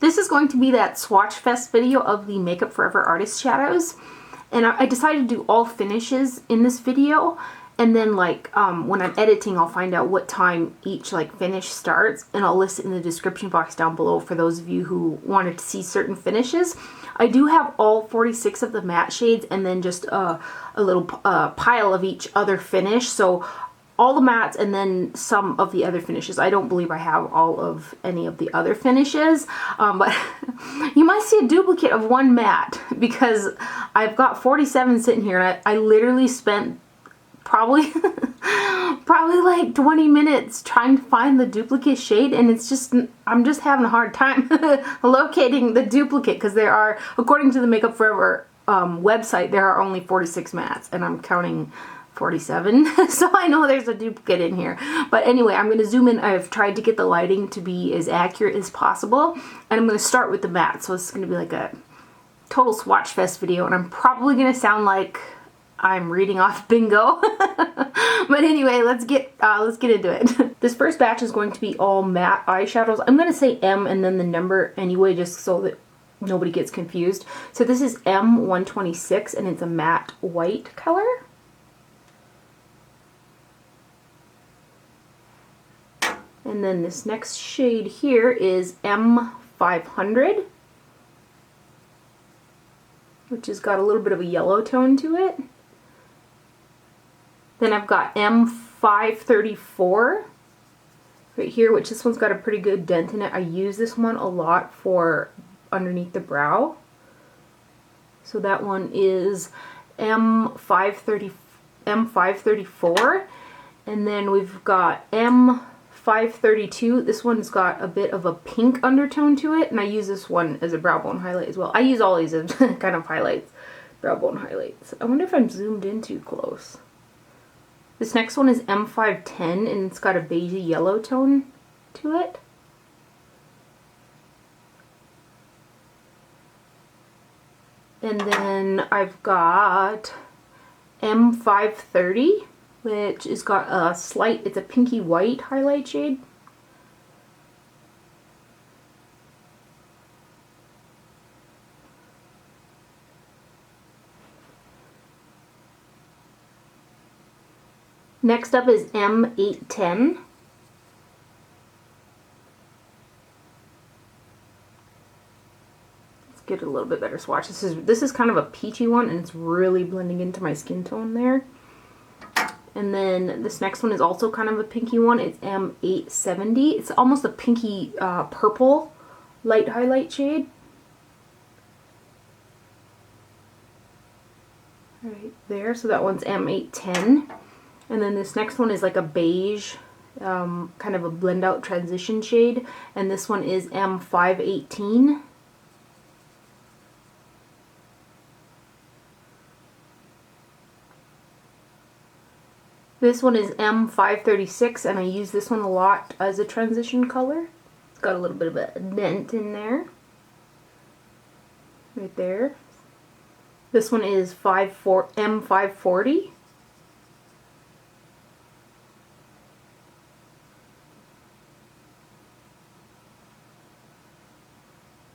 This is going to be that Swatch Fest video of the Makeup Forever Artist Shadows. And I decided to do all finishes in this video. And then like when I'm editing, I'll find out what time each like finish starts. And I'll list it in the description box down below for those of you who wanted to see certain finishes. I do have all 46 of the matte shades and then just a little pile of each other finish. So all the mattes and then some of the other finishes. I don't believe I have all of any of the other finishes, but you might see a duplicate of one matte because I've got 47 sitting here, and I literally spent probably like 20 minutes trying to find the duplicate shade, and it's just, I'm just having a hard time locating the duplicate because there are, according to the Makeup Forever website, there are only 46 mattes, and I'm counting 47, so I know there's a duplicate in here. But anyway, I'm going to zoom in. I've tried to get the lighting to be as accurate as possible, and I'm going to start with the matte. So it's going to be like a total Swatch Fest video, and I'm probably going to sound like I'm reading off bingo. But anyway, let's get into it. This first batch is going to be all matte eyeshadows. I'm going to say M and then the number anyway, just so that nobody gets confused. So this is M126, and it's a matte white color. And then this next shade here is M500, which has got a little bit of a yellow tone to it. Then I've got M534 right here, which this one's got a pretty good dent in it. I use this one a lot for underneath the brow. So that one is M534. And then we've got M532. This one's got a bit of a pink undertone to it, and I use this one as a brow bone highlight as well. I use all these as kind of highlights, brow bone highlights. I wonder if I'm zoomed in too close. This next one is M510, and it's got a beigey yellow tone to it. And then I've got M530. Which has got a slight, it's a pinky white highlight shade. Next up is M810. Let's get a little bit better swatch. This is kind of a peachy one, and it's really blending into my skin tone there. And then this next one is also kind of a pinky one. It's M870. It's almost a pinky purple light highlight shade. Right there. So that one's M810. And then this next one is like a beige, kind of a blend out transition shade. And this one is M518. This one is M536, and I use this one a lot as a transition color. It's got a little bit of a dent in there. Right there. This one is M540.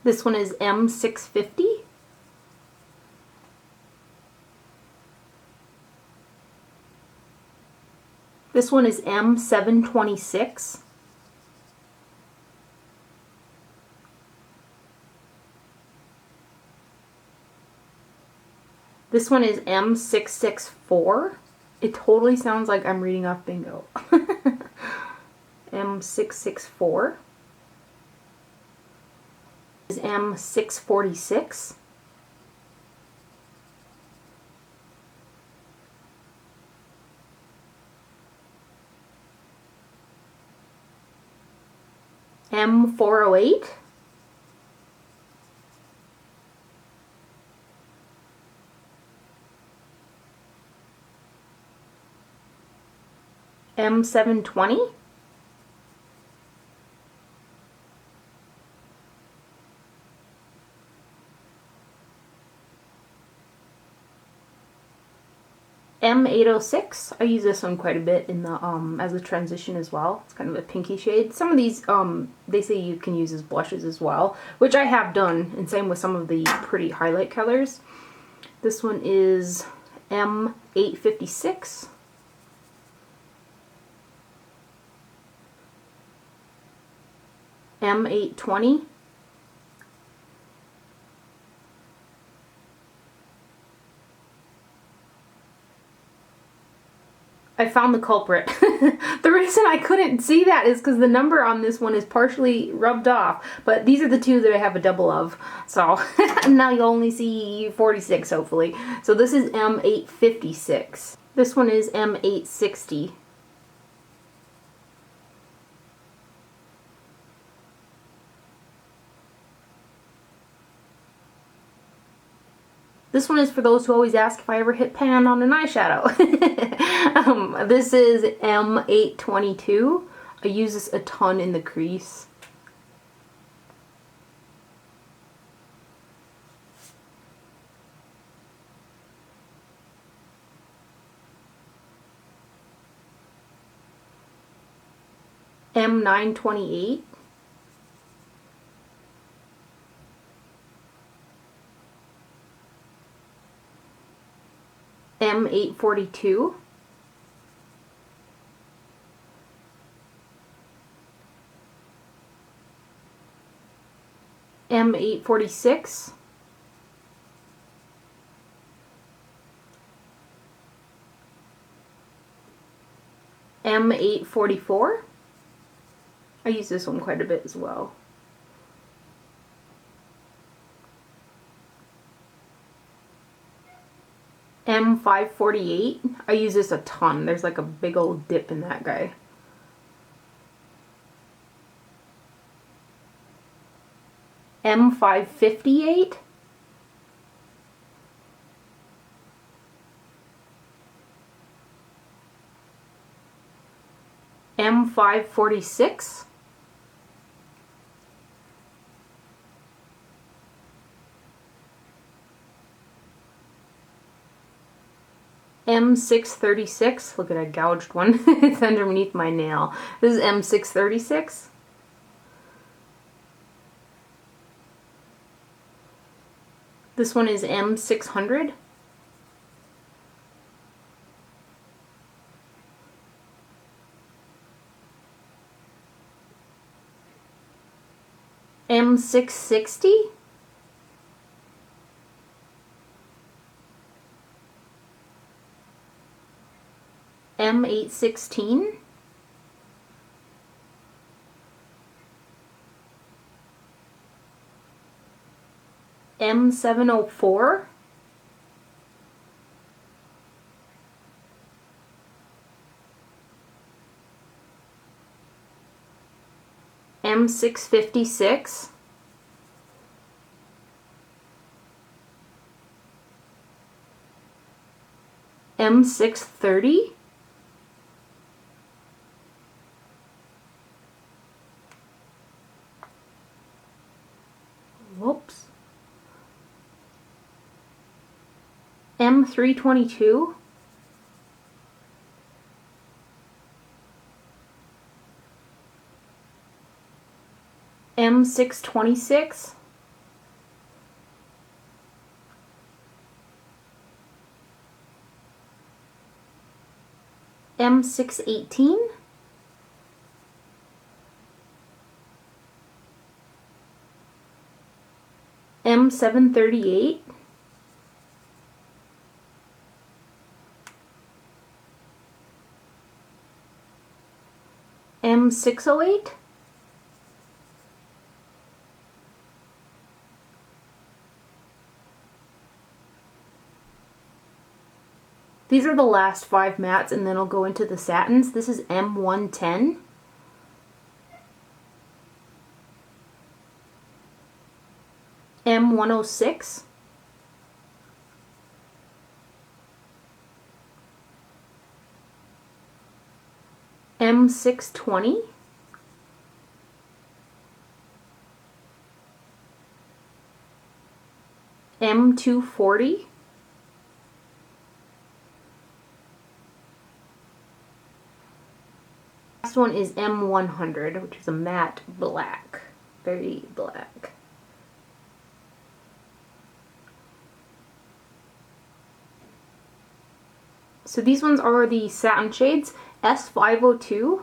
This one is M650. This one is M726. This one is M664. It totally sounds like I'm reading off bingo. M664. This is M646. M408. M720. M806. I use this one quite a bit in the as a transition as well. It's kind of a pinky shade. Some of these they say you can use as blushes as well, which I have done, and same with some of the pretty highlight colors. This one is M856. M820. I found the culprit. The reason I couldn't see that is because the number on this one is partially rubbed off. But these are the two that I have a double of. So now you'll only see 46 hopefully. So this is M856. This one is M860. This one is for those who always ask if I ever hit pan on an eyeshadow. This is M822. I use this a ton in the crease. M928. M842. M846. M844. I use this one quite a bit as well. M548. I use this a ton. There's like a big old dip in that guy. M558. M546. M636. Look at that gouged one. It's underneath my nail. This is M636. This one is M600. M660. M816. M704. M656. M630. Whoops. M322. M626. M618. M738. M608. These are the last 5 mattes, and then I'll go into the satins. This is M110. M106. M620. M240. Next one is M100, which is a matte black. Very black. So these ones are the satin shades, S502.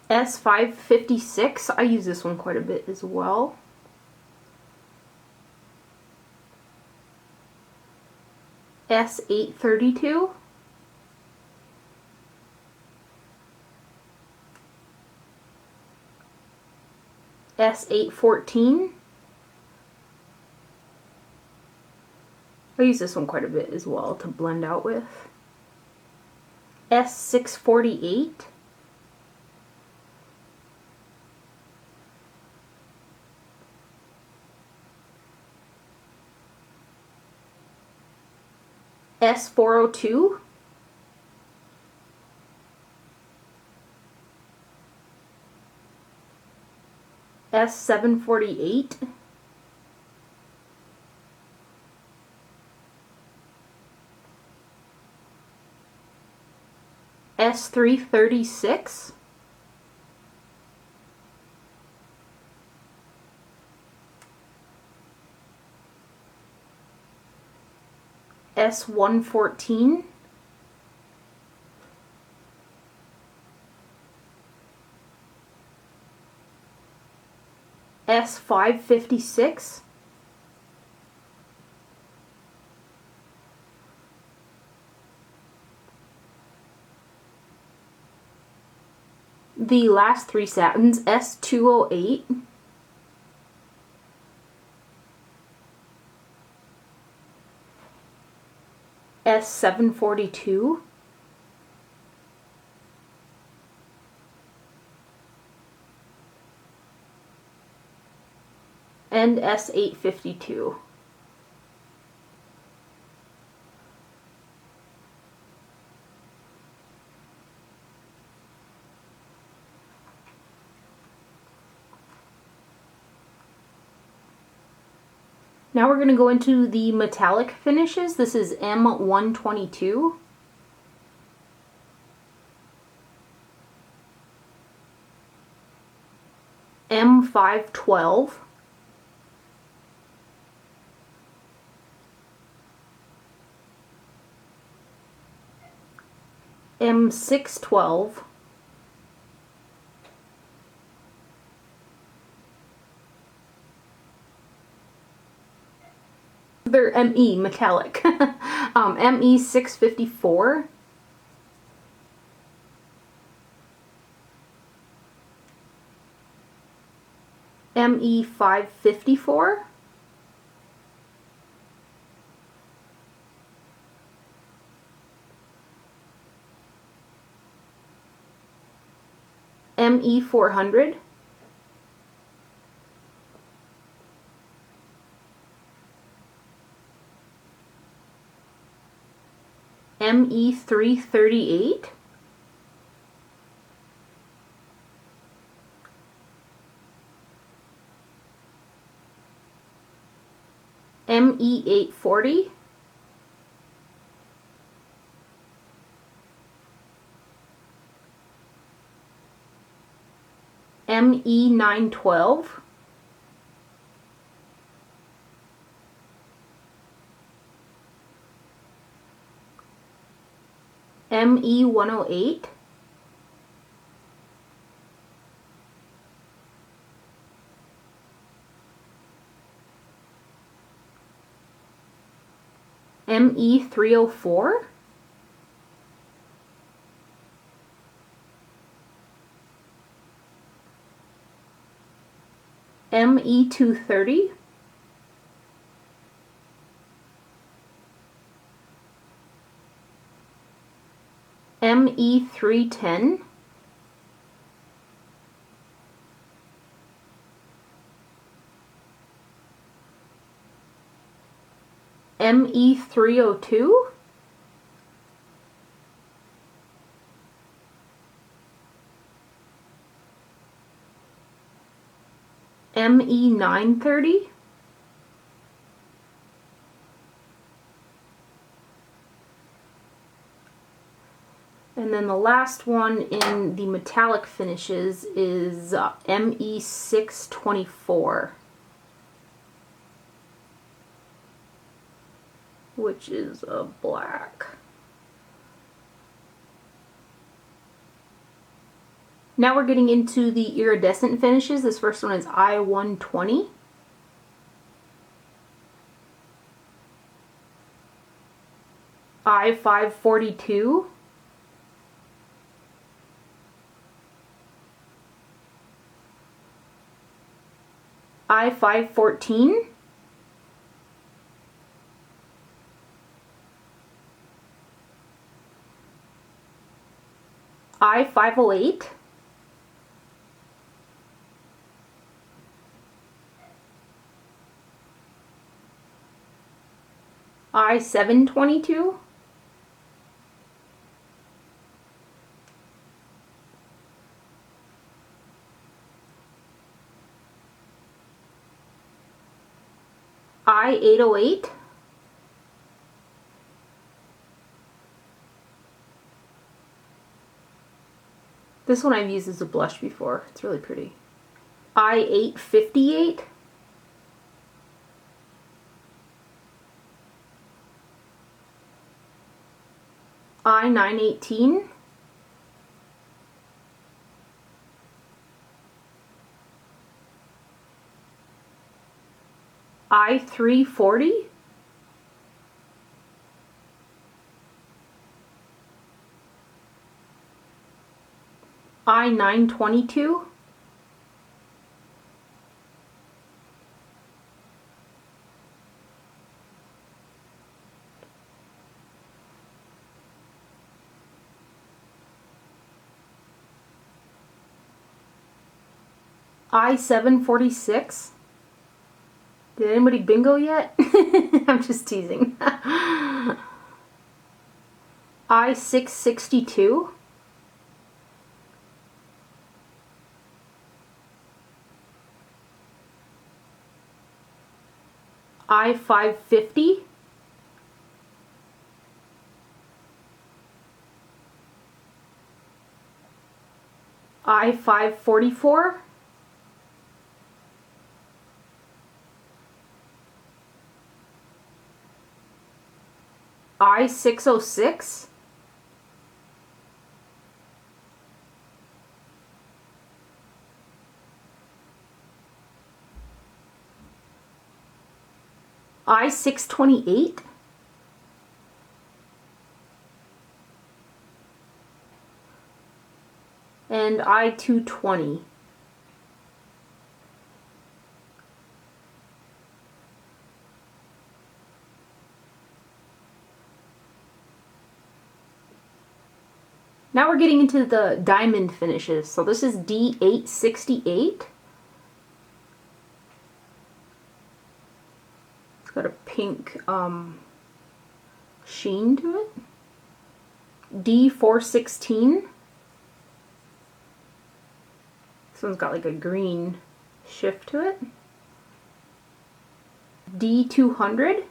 S556, I use this one quite a bit as well. S832. S814. I use this one quite a bit as well to blend out with. S648. S402. S748. S336. S114. S556. The last three satins, S208. S742. And S852. Now we're going to go into the metallic finishes. This is M122. M512. M612. They're ME, metallic. ME654. ME554. ME400. ME338. ME840. ME912. ME108. ME304. ME230. ME310. ME302. ME930. And then the last one in the metallic finishes is ME624, which is a black. Now we're getting into the iridescent finishes. This first one is I-120. I-542. I-514. I-508. I-722. I-808. This one I've used as a blush before. It's really pretty. I-858. I-918. I-340. I-922. I-746. Did anybody bingo yet? I'm just teasing. I-662. I-550. I-544. I-606. I-628. And I-220. Now we're getting into the diamond finishes. So this is D868. It's got a pink sheen to it. D416. This one's got like a green shift to it. D200.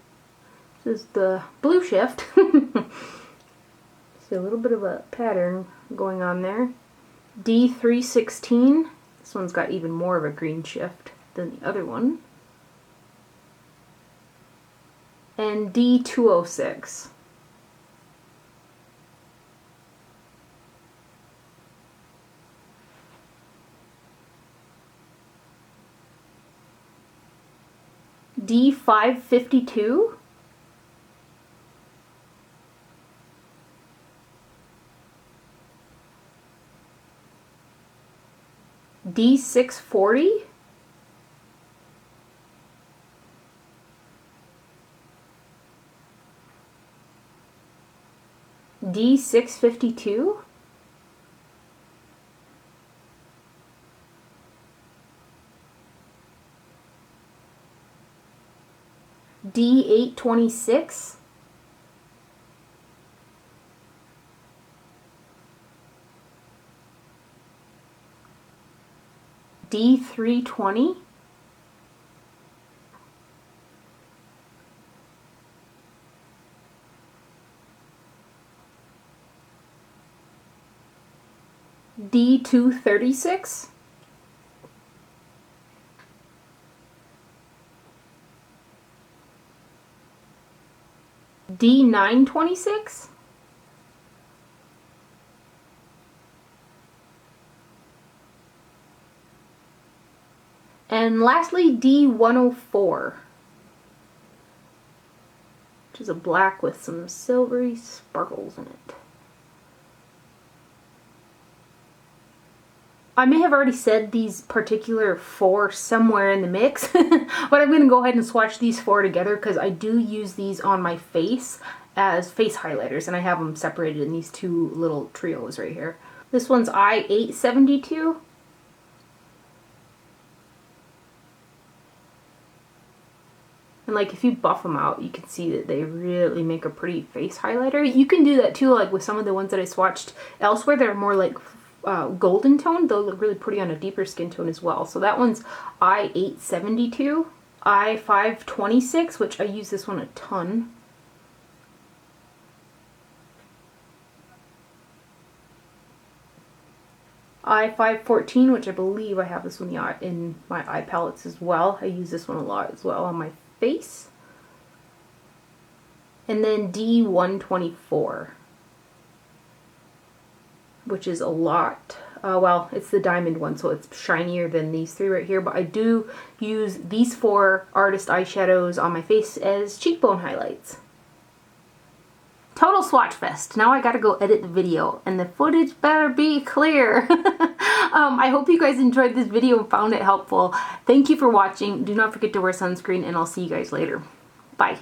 This is the blue shift. See a little bit of a pattern going on there. D316. This one's got even more of a green shift than the other one. And D206. D552. D640. D652. D826. D320. D236. D926. And lastly, D104, which is a black with some silvery sparkles in it. I may have already said these particular 4 somewhere in the mix, but I'm going to go ahead and swatch these 4 together because I do use these on my face as face highlighters, and I have them separated in these 2 little trios right here. This one's I872. And like if you buff them out, you can see that they really make a pretty face highlighter. You can do that too, like with some of the ones that I swatched elsewhere that are more like golden tone. They'll look really pretty on a deeper skin tone as well. So that one's I872, I526, which I use this one a ton. I514, which I believe I have this one in my eye palettes as well. I use this one a lot as well on my face. And then D124, which is a lot. Well, it's the diamond one, so it's shinier than these 3 right here, but I do use these 4 artist eyeshadows on my face as cheekbone highlights. Total swatch fest. Now I gotta go edit the video, and the footage better be clear. I hope you guys enjoyed this video and found it helpful. Thank you for watching. Do not forget to wear sunscreen, and I'll see you guys later. Bye.